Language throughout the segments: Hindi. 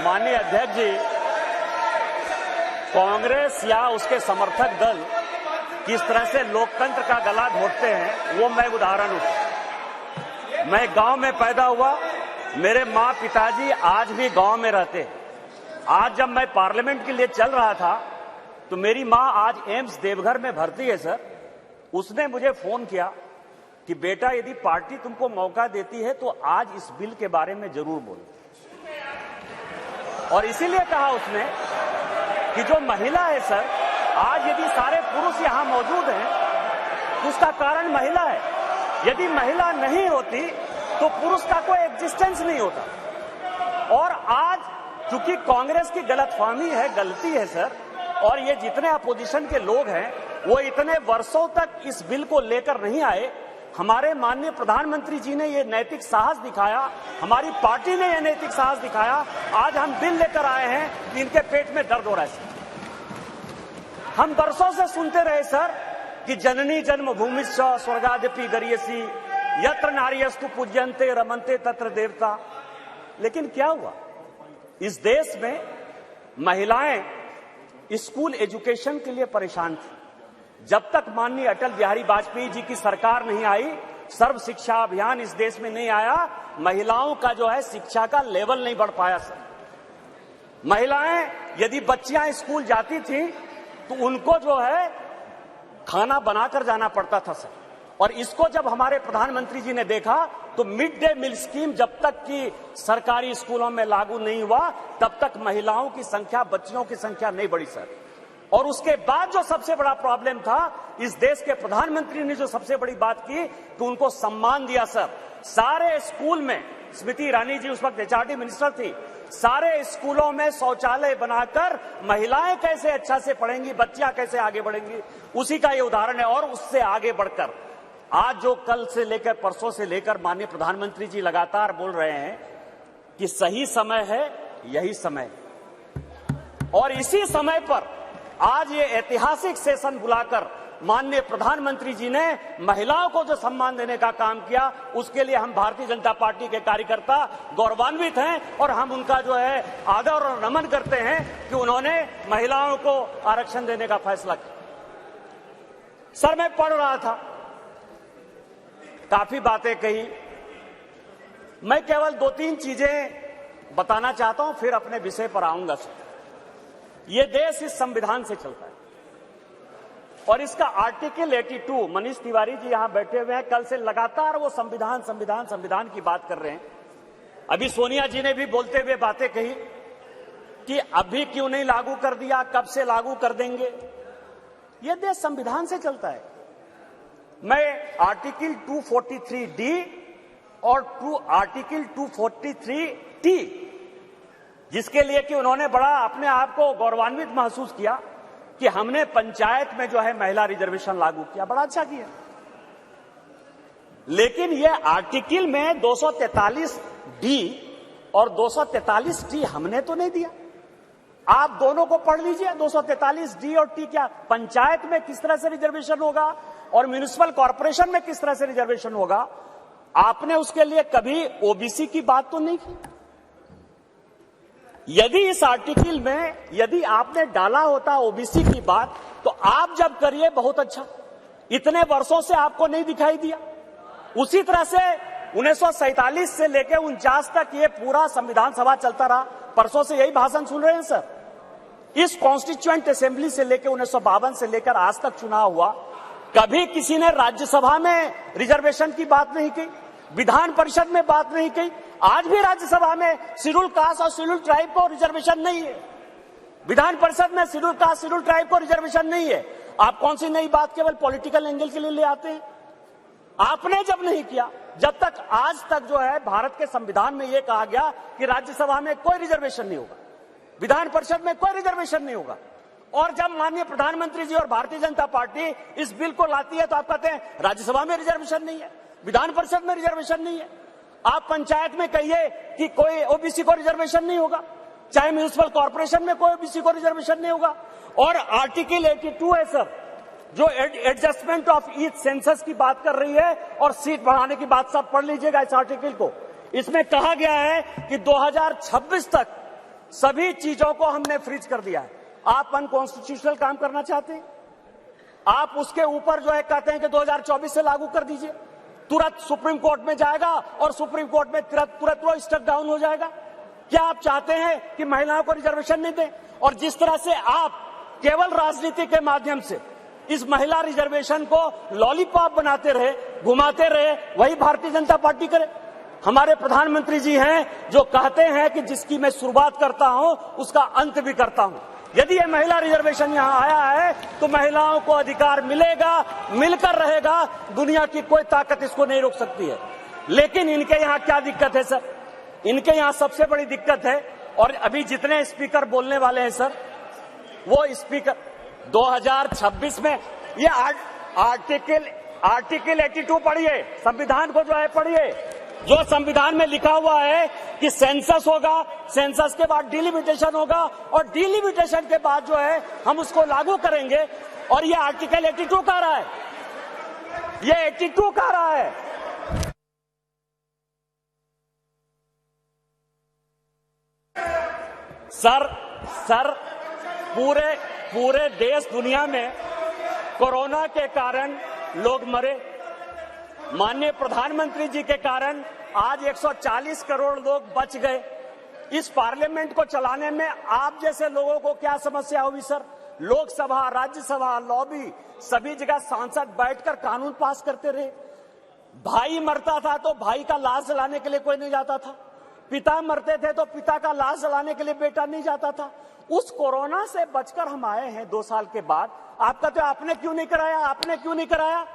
माननीय अध्यक्ष जी, कांग्रेस या उसके समर्थक दल किस तरह से लोकतंत्र का गला घोटते हैं वो मैं उदाहरण हूं। मैं गांव में पैदा हुआ, मेरे मां पिताजी आज भी गांव में रहते हैं। आज जब मैं पार्लियामेंट के लिए चल रहा था तो मेरी मां आज एम्स देवघर में भर्ती है सर। उसने मुझे फोन किया कि बेटा यदि पार्टी तुमको मौका देती है तो आज इस बिल के बारे में जरूर बोलो। और इसीलिए कहा उसने कि जो महिला है सर, आज यदि सारे पुरुष यहां मौजूद हैं उसका कारण महिला है। यदि महिला नहीं होती तो पुरुष का कोई एग्जिस्टेंस नहीं होता। और आज चूंकि कांग्रेस की गलतफहमी है, गलती है सर, और ये जितने अपोजिशन के लोग हैं वो इतने वर्षों तक इस बिल को लेकर नहीं आए। हमारे माननीय प्रधानमंत्री जी ने ये नैतिक साहस दिखाया, हमारी पार्टी ने ये नैतिक साहस दिखाया। आज हम बिल लेकर आए हैं कि इनके पेट में दर्द हो रहा है सर। हम वर्षों से सुनते रहे सर कि जननी जन्मभूमिश्च स्वर्गादपि गरीयसी, यत्र नार्यस्तु पूज्यन्ते रमन्ते तत्र देवता। लेकिन क्या हुआ? इस देश में महिलाएं स्कूल एजुकेशन के लिए परेशान थी। जब तक माननीय अटल बिहारी वाजपेयी जी की सरकार नहीं आई, सर्व शिक्षा अभियान इस देश में नहीं आया, महिलाओं का जो है शिक्षा का लेवल नहीं बढ़ पाया सर। महिलाएं यदि बच्चियां स्कूल जाती थी तो उनको जो है खाना बनाकर जाना पड़ता था सर। और इसको जब हमारे प्रधानमंत्री जी ने देखा तो मिड डे मील स्कीम जब तक कि सरकारी स्कूलों में लागू नहीं हुआ तब तक महिलाओं की संख्या, बच्चियों की संख्या नहीं बढ़ी सर। और उसके बाद जो सबसे बड़ा प्रॉब्लम था, इस देश के प्रधानमंत्री ने जो सबसे बड़ी बात की कि उनको सम्मान दिया सर। सारे स्कूल में, स्मृति ईरानी जी उस वक्त एचआरडी मिनिस्टर थी, सारे स्कूलों में शौचालय बनाकर महिलाएं कैसे अच्छा से पढ़ेंगी, बच्चियां कैसे आगे बढ़ेंगी, उसी का ये उदाहरण है। और उससे आगे बढ़कर आज जो कल से लेकर परसों से लेकर माननीय प्रधानमंत्री जी लगातार बोल रहे हैं कि सही समय है, यही समय। और इसी समय पर आज ये ऐतिहासिक सेशन बुलाकर माननीय प्रधानमंत्री जी ने महिलाओं को जो सम्मान देने का काम किया, उसके लिए हम भारतीय जनता पार्टी के कार्यकर्ता गौरवान्वित हैं। और हम उनका जो है आदर और नमन करते हैं कि उन्होंने महिलाओं को आरक्षण देने का फैसला किया। सर मैं पढ़ रहा था, काफी बातें कही, मैं केवल 2-3 चीजें बताना चाहता हूं, फिर अपने विषय पर आऊंगा सर। ये देश इस संविधान से चलता है और इसका आर्टिकल 82, मनीष तिवारी जी यहां बैठे हुए हैं, कल से लगातार वो संविधान संविधान संविधान की बात कर रहे हैं। अभी सोनिया जी ने भी बोलते हुए बातें कही कि अभी क्यों नहीं लागू कर दिया, कब से लागू कर देंगे। ये देश संविधान से चलता है। मैं आर्टिकल 243D और आर्टिकल 243T, जिसके लिए कि उन्होंने बड़ा अपने आप को गौरवान्वित महसूस किया कि हमने पंचायत में जो है महिला रिजर्वेशन लागू किया, बड़ा अच्छा किया। लेकिन यह आर्टिकल में 243D और 243T हमने तो नहीं दिया। आप दोनों को पढ़ लीजिए, 243D और T क्या पंचायत में किस तरह से रिजर्वेशन होगा और म्युनिसिपल कॉर्पोरेशन में किस तरह से रिजर्वेशन होगा। आपने उसके लिए कभी ओबीसी की बात तो नहीं की। यदि इस आर्टिकल में यदि आपने डाला होता ओबीसी की बात तो आप जब करिए बहुत अच्छा, इतने वर्षों से आपको नहीं दिखाई दिया। उसी तरह से 1947 से लेकर 49 तक ये पूरा संविधान सभा चलता रहा। परसों से यही भाषण सुन रहे हैं सर। इस कॉन्स्टिट्यूएंट असेंबली से लेकर 1952 से लेकर आज तक चुनाव हुआ, कभी किसी ने राज्यसभा में रिजर्वेशन की बात नहीं की, विधान परिषद में बात नहीं की। आज भी राज्यसभा में शेड्यूल कास्ट और शेड्यूल ट्राइब को रिजर्वेशन नहीं है, विधान परिषद में शेड्यूल कास्ट शेड्यूल ट्राइब को रिजर्वेशन नहीं है। आप कौन सी नई बात केवल पॉलिटिकल एंगल के लिए ले आते हैं? आपने जब नहीं किया, जब तक आज तक जो है भारत के संविधान में यह कहा गया कि राज्यसभा में कोई रिजर्वेशन नहीं होगा, विधान परिषद में कोई रिजर्वेशन नहीं होगा। और जब माननीय प्रधानमंत्री जी और भारतीय जनता पार्टी इस बिल को लाती है तो आप कहते हैं राज्यसभा में रिजर्वेशन नहीं है, विधान परिषद में रिजर्वेशन नहीं है। आप पंचायत में कहिए कि कोई ओबीसी को रिजर्वेशन नहीं होगा, चाहे म्युनिसिपल कॉर्पोरेशन में कोई ओबीसी को रिजर्वेशन नहीं होगा। और आर्टिकल 82 है सर, जो एडजस्टमेंट ऑफ ईच सेंसस की बात कर रही है और सीट बढ़ाने की बात, सब पढ़ लीजिएगा इस आर्टिकल को। इसमें कहा गया है कि 2026 तक सभी चीजों को हमने फ्रीज कर दिया है। आप अनकॉन्स्टिट्यूशनल काम करना चाहते हैं, आप उसके ऊपर जो है कहते हैं कि 2024 से लागू कर दीजिए, तुरंत सुप्रीम कोर्ट में जाएगा और सुप्रीम कोर्ट में तुरंत वो स्टक डाउन हो जाएगा। क्या आप चाहते हैं कि महिलाओं को रिजर्वेशन नहीं दें? और जिस तरह से आप केवल राजनीति के माध्यम से इस महिला रिजर्वेशन को लॉलीपॉप बनाते रहे, घुमाते रहे, वही भारतीय जनता पार्टी करे। हमारे प्रधानमंत्री जी हैं जो कहते हैं कि जिसकी मैं शुरुआत करता हूं उसका अंत भी करता हूं। यदि ये महिला रिजर्वेशन यहां आया है तो महिलाओं को अधिकार मिलेगा, मिलकर रहेगा, दुनिया की कोई ताकत इसको नहीं रोक सकती है। लेकिन इनके यहां क्या दिक्कत है सर? इनके यहां सबसे बड़ी दिक्कत है, और अभी जितने स्पीकर बोलने वाले हैं सर, वो स्पीकर 2026 में ये आर्टिकल 82 पढ़िए, संविधान को जो है पढ़िए, जो संविधान में लिखा हुआ है कि सेंसस होगा, सेंसस के बाद डिलिमिटेशन होगा, और डिलिमिटेशन के बाद जो है हम उसको लागू करेंगे। और ये आर्टिकल 82 कह रहा है, ये 82 कह रहा है। सर पूरे देश दुनिया में कोरोना के कारण लोग मरे, माननीय प्रधानमंत्री जी के कारण आज 140 करोड़ लोग बच गए। इस पार्लियामेंट को चलाने में आप जैसे लोगों को क्या समस्या हुई सर? लोकसभा, राज्यसभा, लॉबी, सभी जगह सांसद बैठकर कानून पास करते रहे। भाई मरता था तो भाई का लाश जलाने के लिए कोई नहीं जाता था, पिता मरते थे तो पिता का लाश जलाने के लिए बेटा नहीं जाता था। उस कोरोना से बचकर हम आए हैं 2 साल के बाद। आपका तो आपने क्यों नहीं कराया? आपने क्यों नहीं कराया?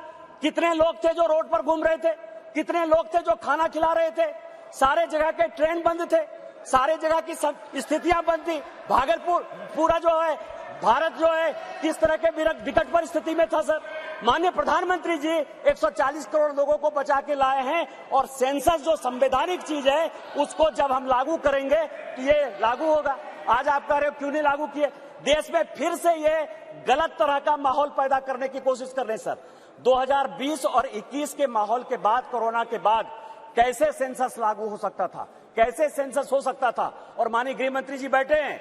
कितने लोग थे जो रोड पर घूम रहे थे? कितने लोग थे जो खाना खिला रहे थे? सारे जगह के ट्रेन बंद थे, सारे जगह की स्थितियां बंद थी। भागलपुर पूरा जो है भारत जो है किस तरह के विकट परिस्थिति में था सर? माननीय प्रधानमंत्री जी 140 करोड़ लोगों को बचा के लाए हैं, और सेंसस जो संवैधानिक चीज है उसको जब हम लागू करेंगे तो ये लागू होगा। आज आप कह रहे हो क्यों नहीं लागू किए? देश में फिर से ये गलत तरह का माहौल पैदा करने की कोशिश कर रहे हैं सर। 2020 और 21 के माहौल के बाद, कोरोना के बाद कैसे सेंसस लागू हो सकता था? कैसे सेंसस हो सकता था? और माननीय गृह मंत्री जी बैठे हैं,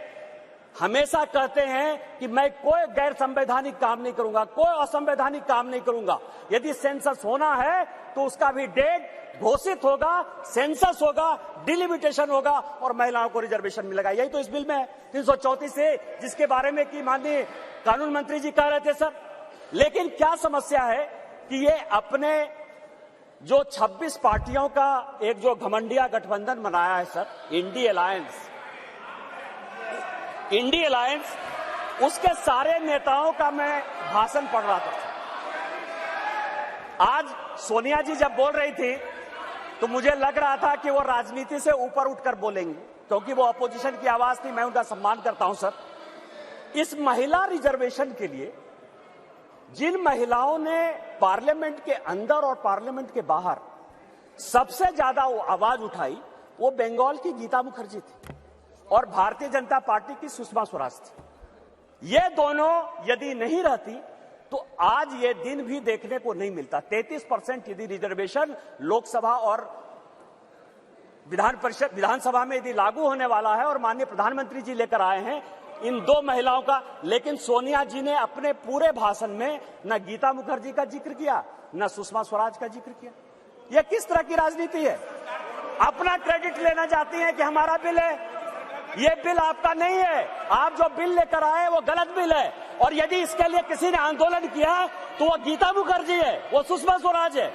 हमेशा कहते हैं कि मैं कोई गैर संवैधानिक काम नहीं करूंगा, कोई असंवैधानिक काम नहीं करूंगा। यदि सेंसस होना है तो उसका भी डेट घोषित होगा, सेंसस होगा, डिलिमिटेशन होगा और महिलाओं को रिजर्वेशन मिलेगा। यही तो इस बिल में है 334 से, जिसके बारे में कि माननीय कानून मंत्री जी कह रहे थे सर। लेकिन क्या समस्या है कि ये अपने जो 26 पार्टियों का एक जो घमंडिया गठबंधन बनाया है सर, इंडी अलायंस, उसके सारे नेताओं का मैं भाषण पढ़ रहा था। आज सोनिया जी जब बोल रही थी तो मुझे लग रहा था कि वो राजनीति से ऊपर उठकर बोलेंगी, क्योंकि वो अपोजिशन की आवाज थी। मैं उनका सम्मान करता हूं सर। इस महिला रिजर्वेशन के लिए जिन महिलाओं ने पार्लियामेंट के अंदर और पार्लियामेंट के बाहर सबसे ज्यादा आवाज उठाई, वो बंगाल की गीता मुखर्जी थी और भारतीय जनता पार्टी की सुषमा स्वराज थी। ये दोनों यदि नहीं रहती तो आज ये दिन भी देखने को नहीं मिलता। 33% यदि रिजर्वेशन लोकसभा और विधानसभा में यदि लागू होने वाला है और माननीय प्रधानमंत्री जी लेकर आए हैं इन 2 महिलाओं का, लेकिन सोनिया जी ने अपने पूरे भाषण में न गीता मुखर्जी का जिक्र किया, न सुषमा स्वराज का जिक्र किया। यह किस तरह की राजनीति है? अपना क्रेडिट लेना चाहती हैं कि हमारा बिल है। ये बिल आपका नहीं है। आप जो बिल लेकर आए वो गलत बिल है, और यदि इसके लिए किसी ने आंदोलन किया तो वो गीता मुखर्जी है, वो सुषमा स्वराज है।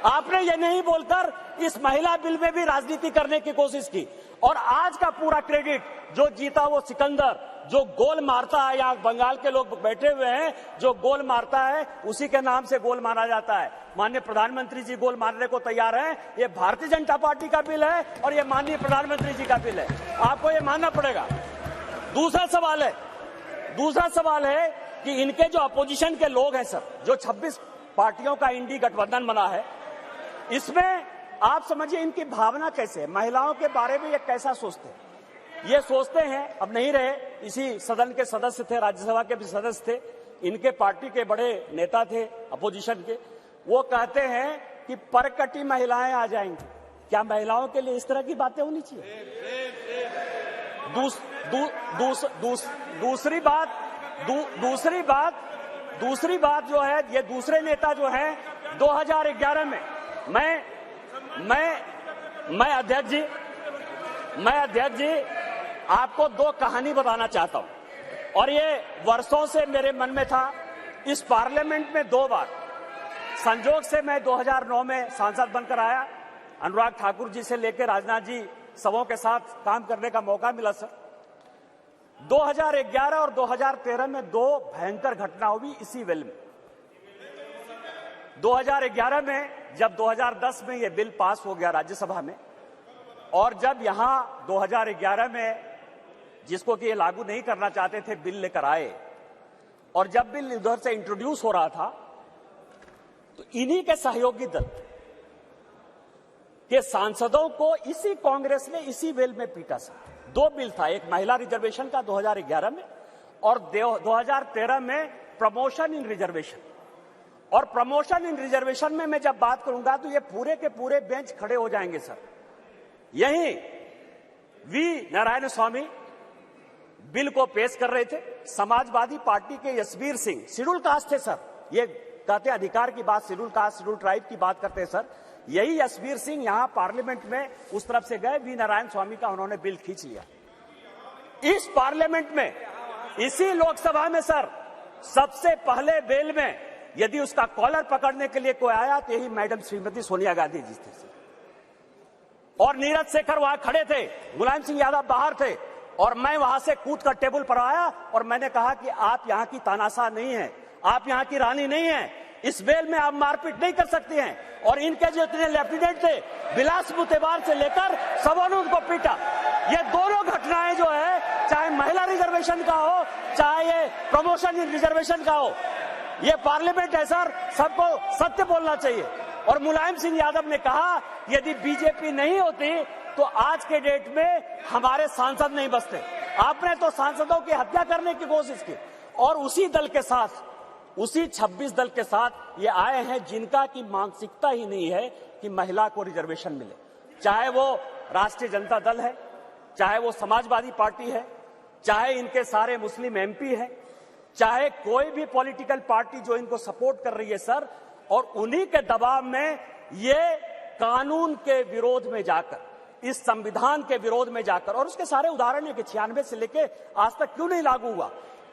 आपने ये नहीं बोलकर इस महिला बिल में भी राजनीति करने की कोशिश की, और आज का पूरा क्रेडिट जो जीता वो सिकंदर, जो गोल मारता है, यहाँ बंगाल के लोग बैठे हुए हैं, जो गोल मारता है उसी के नाम से गोल मारा जाता है। माननीय प्रधानमंत्री जी गोल मारने को तैयार हैं। ये भारतीय जनता पार्टी का बिल है और ये माननीय प्रधानमंत्री जी का बिल है, आपको ये मानना पड़ेगा। दूसरा सवाल है कि इनके जो अपोजिशन के लोग हैं सर, जो 26 पार्टियों का इंडी गठबंधन बना है, इसमें आप समझिए इनकी भावना कैसे है, महिलाओं के बारे में ये कैसा सोचते हैं? ये सोचते हैं, अब नहीं रहे, इसी सदन के सदस्य थे, राज्यसभा के भी सदस्य थे, इनके पार्टी के बड़े नेता थे अपोजिशन के, वो कहते हैं कि परकटी महिलाएं आ जाएंगी। क्या महिलाओं के लिए इस तरह की बातें होनी चाहिए? दूस, दू, दूस, दूस, दूसरी बात जो है, ये दूसरे नेता जो हैं 2011 में मैं अध्यक्ष जी आपको दो कहानी बताना चाहता हूं, और ये वर्षों से मेरे मन में था। इस पार्लियामेंट में 2 बार संजोग से मैं 2009 में सांसद बनकर आया। अनुराग ठाकुर जी से लेकर राजनाथ जी सबों के साथ काम करने का मौका मिला सर। 2011 और 2013 में 2 भयंकर घटना हुई इसी वेल में। 2011 में जब 2010 में ये बिल पास हो गया राज्यसभा में, और जब यहां 2011 में जिसको कि ये लागू नहीं करना चाहते थे बिल लेकर आए, और जब बिल उधर से इंट्रोड्यूस हो रहा था तो इन्हीं के सहयोगी दल के सांसदों को इसी कांग्रेस ने इसी बिल में पीटा सर। 2 बिल था, एक महिला रिजर्वेशन का 2011 में, और 2013 में प्रमोशन इन रिजर्वेशन। और प्रमोशन इन रिजर्वेशन में मैं जब बात करूंगा तो ये पूरे के पूरे बेंच खड़े हो जाएंगे सर। यही वी नारायण स्वामी बिल को पेश कर रहे थे। समाजवादी पार्टी के यशवीर सिंह शेड्यूल कास्ट थे सर, ये कहते अधिकार की बात, शेड्यूल कास्ट शेड्यूल ट्राइब की बात करते हैं सर। यही यशवीर सिंह यहां पार्लियामेंट में उस तरफ से गए, वी नारायण स्वामी का उन्होंने बिल खींच लिया। इस पार्लियामेंट में, इसी लोकसभा में सर, सबसे पहले बिल में यदि उसका कॉलर पकड़ने के लिए कोई आया तो यही मैडम श्रीमती सोनिया गांधी जी थे, और नीरज शेखर वहां खड़े थे, मुलायम सिंह यादव बाहर थे, और मैं वहां से कूद कर टेबल पर आया और मैंने कहा कि आप यहां की तानाशाह नहीं है, आप यहां की रानी नहीं है, इस बेल में आप मारपीट नहीं कर सकती हैं। और इनके जो इतने लेफ्टिनेंट थे, बिलास मुतेबार से लेकर सबों ने उनको पीटा। ये दोनों घटनाएं जो है, चाहे महिला रिजर्वेशन का हो, चाहे ये प्रमोशन इन रिजर्वेशन का हो, ये पार्लियामेंट है सर, सबको सत्य बोलना चाहिए। और मुलायम सिंह यादव ने कहा यदि बीजेपी नहीं होती तो आज के डेट में हमारे सांसद नहीं बचते। आपने तो सांसदों की हत्या करने की कोशिश की, और उसी दल के साथ, उसी 26 दल के साथ ये आए हैं जिनका की मानसिकता ही नहीं है कि महिला को रिजर्वेशन मिले। चाहे वो राष्ट्रीय जनता दल है, चाहे वो समाजवादी पार्टी है, चाहे इनके सारे मुस्लिम एमपी है, चाहे कोई भी पॉलिटिकल पार्टी जो इनको सपोर्ट कर रही है सर, और उन्हीं के दबाव में ये कानून के विरोध में जाकर, इस संविधान के विरोध में जाकर, और उसके सारे उदाहरण है कि 96 से लेके आज तक क्यों नहीं लागू हुआ,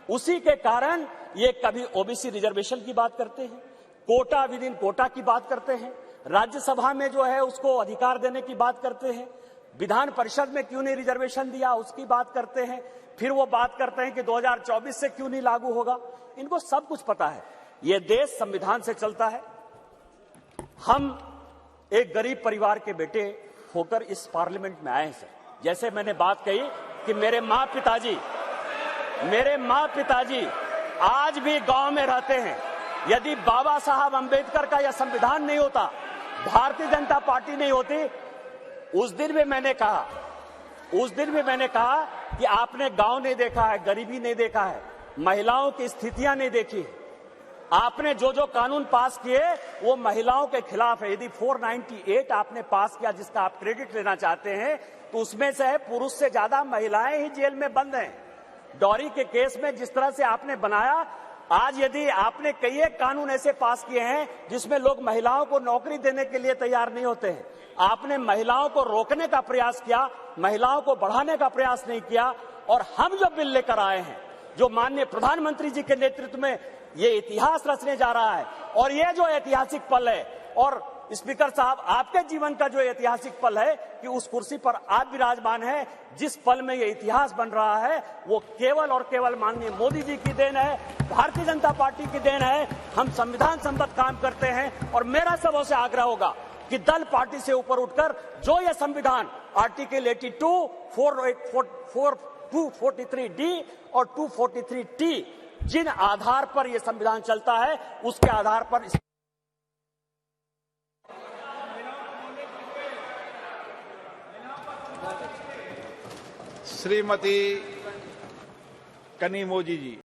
उसी के कारण ये कभी ओबीसी रिजर्वेशन की बात करते हैं, कोटा विद इन कोटा की बात करते हैं, राज्यसभा में जो है उसको अधिकार देने की बात करते हैं, विधान परिषद में क्यों नहीं रिजर्वेशन दिया उसकी बात करते हैं, फिर वो बात करते हैं कि 2024 से क्यों नहीं लागू होगा। इनको सब कुछ पता है, ये देश संविधान से चलता है। हम एक गरीब परिवार के बेटे होकर इस पार्लियामेंट में आए हैं सर। जैसे मैंने बात कही कि मेरे माँ पिताजी आज भी गांव में रहते हैं। यदि बाबा साहब अंबेडकर का यह संविधान नहीं होता, भारतीय जनता पार्टी नहीं होती, उस दिन भी मैंने कहा कि आपने गांव नहीं देखा है, गरीबी नहीं देखा है, महिलाओं की स्थितियां नहीं देखी। आपने जो जो कानून पास किए वो महिलाओं के खिलाफ है। यदि 498 आपने पास किया जिसका आप क्रेडिट लेना चाहते हैं, तो उसमें से है पुरुष से ज्यादा महिलाएं ही जेल में बंद हैं। डॉरी के केस में जिस तरह से आपने बनाया, आज यदि आपने कई एक कानून ऐसे पास किए हैं जिसमें लोग महिलाओं को नौकरी देने के लिए तैयार नहीं होते हैं, आपने महिलाओं को रोकने का प्रयास किया, महिलाओं को बढ़ाने का प्रयास नहीं किया। और हम जो बिल लेकर आए हैं, जो माननीय प्रधानमंत्री जी के नेतृत्व में ये इतिहास रचने जा रहा है, और ये जो ऐतिहासिक पल है, और स्पीकर साहब आपके जीवन का जो ऐतिहासिक पल है कि उस कुर्सी पर आप विराजमान हैं, जिस पल में ये इतिहास बन रहा है वो केवल और केवल माननीय मोदी जी की देन है, भारतीय जनता पार्टी की देन है। हम संविधान सम्मत काम करते हैं, और मेरा सबों से आग्रह होगा कि दल पार्टी से ऊपर उठकर जो ये संविधान आर्टिकल 82, 243D और 243T जिन आधार पर यह संविधान चलता है, उसके आधार पर श्रीमती कनिमोझी जी।